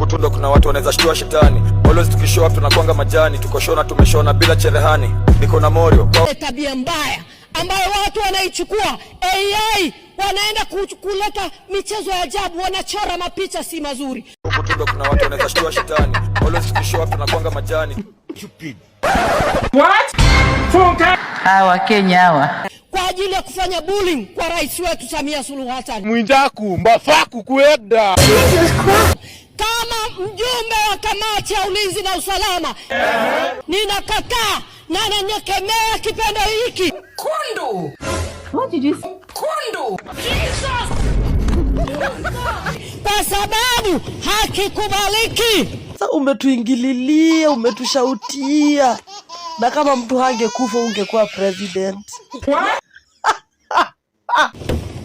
tundo kuna watu wanaweza shtua shetani. Always tukishow up tunakwanga majani, tukoshona tumeshona bila cherehani. Niko na morio tabia mbaya ambayo watu wanaichukua AI, wanaenda kuleta michezo ya ajabu, wanachora mapicha si mazuri. Tundo kuna watu wanaweza shtua shetani. Always tukishow up tunakwanga majani. Stupid. What? Funka hawa Kenya hawa kwa ajili ya kufanya bullying kwa rais wetu Samia Suluhu Hassan. Mwindaku mbafaku kuenda. Kama mjumbe wa kamati ya ulinzi na usalama, ninakataa na nanyekemea kitendo hiki. Kundu. What did you say? Kundu. Jesus. Kwa sababu hakikubaliki. Sasa umetuingililia, umetushautia. Na kama mtu hangekufa ungekuwa president.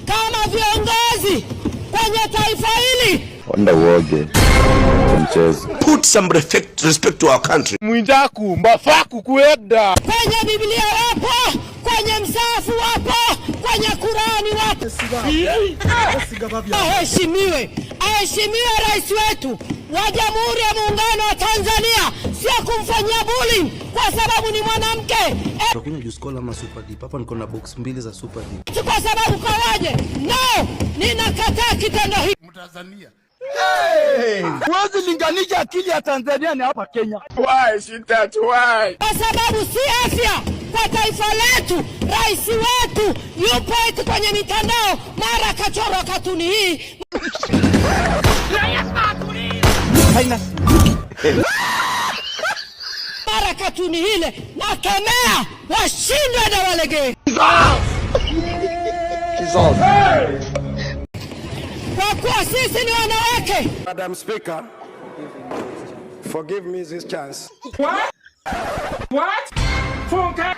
Kama viongozi kwenye taifa hili Wanda uoge mchezo. Put some respect to our country. Mwindaku mbafaku kuenda. Kwenye Biblia wapo, kwenye msafu wapo, kwenye Qurani wapo. Aheshimiwe rais wetu wa Jamhuri ya Muungano wa Tanzania, sio kumfanyia bullying kwa sababu ni mwanamke. Tunakunywa juice cola ama super deep. Hapa niko na box 2 za super deep. Kwa sababu kawaje? No, ninakataa kitendo hiki. Mtanzania. Huwezi linganisha akili ya Tanzania na hapa Kenya. Why shit that why? Kwa sababu si afya kwa taifa letu. Rais wetu yupo eti kwenye mitandao, mara kachorwa katuni hii. Mara katuni hile, nakemea, washindwe na walegee. Kwa kuwa sisi ni wanawake. Madam Speaker, forgive me this chance. What? Funka.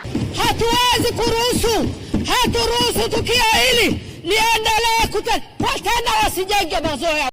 Haturuhusu tukio hili liendelee tena wasijenge mazoea.